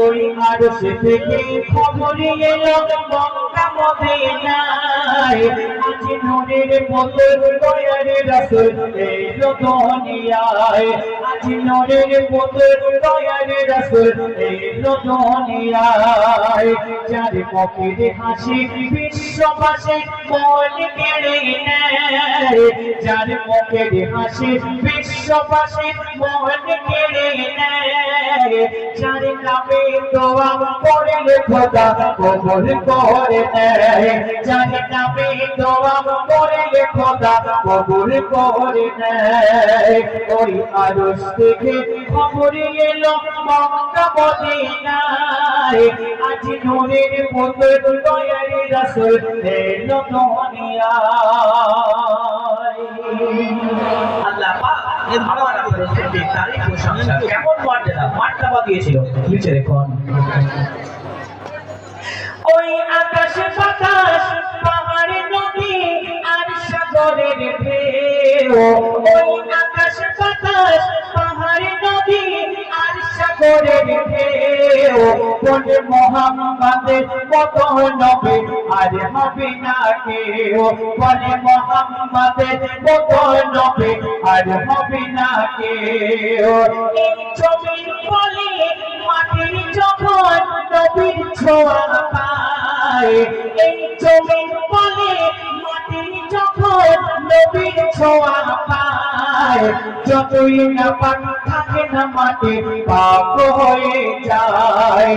ওই আরশ থেকে খবর এলো মক্কা মদিনায় আজ নূরের পুতুল দয়ার রাসূল এলো দুনিয়ায় আজ নূরের পুতুল দয়ার রাসূল এলো দুনিয়ায় যার মুখের হাসি বিশ্ববাসী মন কেড়ে নেয় যার মুখের হাসি বিশ্ববাসী মন কেড়ে নেয় যার নামে দোয়া পড়লে খোদা কবুল করে নেয় যার নামে দোয়া পড়লে খোদা কবুল করে নেয় ওই আরশ থেকে খবর এলো মক্কা মদিনায় আজ নূরের পুতুল দয়ার রাসূল এলো দুনিয়ায় আল্লাহ পাক আমার রাসূলের তারিফ প্রশংসা কেমন মার্তবা দিয়েছিল লিখে দেখুন ওই আকাশ বাতাস পাহাড় নদী আর সাগরের ঢেউ ওই আকাশ বাতাস পাহাড় নদী আর সাগরের ঢেউ বলে মুহাম্মাদের মতো নবী আর হবে না কেউ বলে মুহাম্মাদের মতো নবী আর হবে না কেউ এই জমিন বলে মাটির যখন নবীর ছোঁয়া পায় এই জমিন বলে মাটির যখন নবীর ছোঁয়া পায় যতই না পাক থাকে না মাটি পাপ হয়ে যায়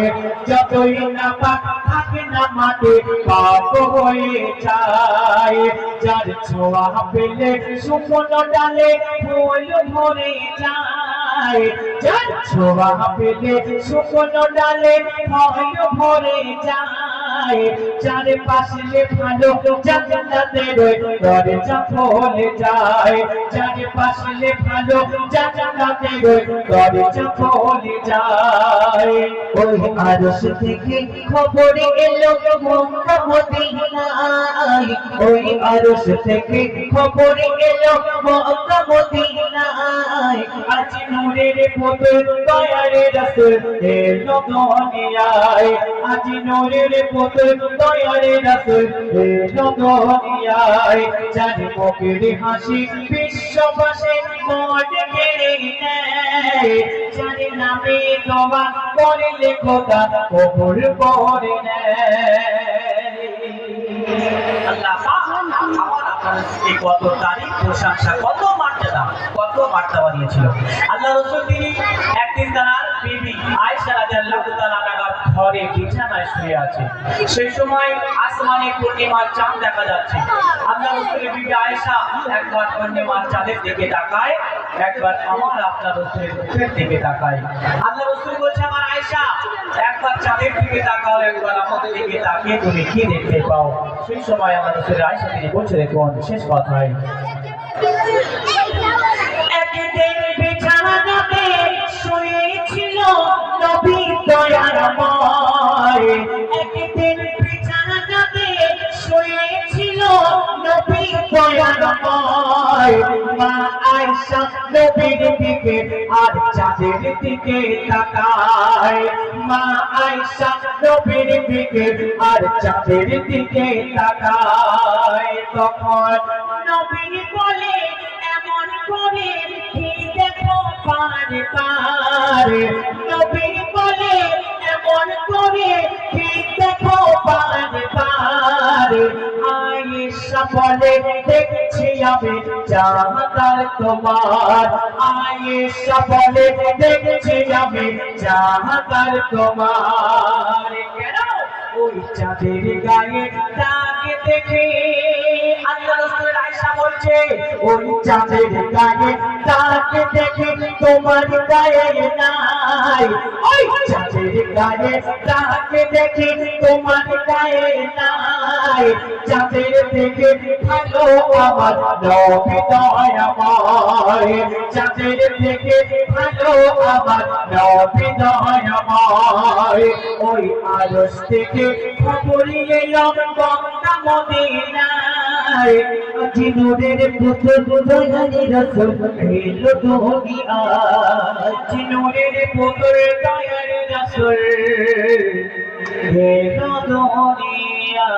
যতই না পাক থাকে না মাটি পাপ হয়ে যায় যার ছোঁয়া পেলে শুকনো ডালে ফুল ভরে যায় যার ছোঁয়া পেলে শুকনো ডালে ফল ভরে যায় যার পাশে ভালো জান্নাতের দরজা খুলে যায় যার পাশে ভালো জান্নাতের দরজা খুলে যায় ওই আরশ থেকে খবর এলো মক্কা মদিনায় ওই আরশ থেকে খবর এলো মক্কা মদিনায় আজ নূরের পুতুল দয়ার রাসূল এলো দুনিয়ায় আজ নূরের পুতুল দয়ার রাসূল এলো দুনিয়ায় যার মুখের হাসি বিশ্ববাসী মন কেড়ে নেয় যার নামে দোয়া করলে খোদা কবুল করে নেয় আল্লাহ পাক আমার আপনার এই কত তারিফ প্রশংসা কত মার্তবা দিয়েছিল আল্লাহ রাসূল তিনি একদিন তার বিবি আয়েশা রাদিয়াল্লাহু তাআলা আনহার ঘরে বিছানায় শুয়ে আছে সেই সময় আসমানে পূর্ণিমার চাঁদ দেখা যাচ্ছে আল্লাহ রাসূলের বিবি আয়েশা একবার পূর্ণিমার চাঁদের দিকে তাকায় একবার আমার আপনার রাসূলের মুখের দিকে তাকায় আল্লাহ রাসূল বলছে আমার আয়েশা একবার চাঁদের দিকে তাকাও একবার আমাদের দিকে তাকিয়ে তুমি কি দেখতে পাও সেই সময় আমার রাসূল আয়েশা তিনি বলছে দেখুন শেষ কথায় একদিন বিছানাতে শুয়েছিল নবী দয়াময় একদিন বিছানাতে শুয়েছিল নবী দয়াময় মা আয়েশা নবীর দিকে আর চাঁদের দিকে তাকায় মা আয়েশা নবীর দিকে আর চাঁদের দিকে তাকায় তখন নবী বলে এমন করে কি দেখো পার পার নবী বলে এমন করে কি দেখো পার পার আয়েশা বলে দেখছি আমি জাহাদার তোমার আয়েশা বলে দেখছি আমি জাহাদার তোমার কেন ওই চাঁদের গায়ে দাগ দেখে আল্লাহ রাসূল আয়েশা বলছে ওই চাঁদের গায়ে দাগ দেখে তোমার গায়ে নাই ওই চাঁদের গায়ে দাগ দেখে তোমার গায়ে নাই চাঁদের থেকে ভালো আমার নবী দয়াময় চাঁদের থেকে ভালো আমার নবী দয়াময় ওই আরশ থেকে খবর এলো মক্কা মদিনায় আজ নূরের পুতুল দয়ার রাসূল এলো দুনিয়ায় আজ নূরের পুতুল দয়ার রাসূল রসুল হে দুনিয়া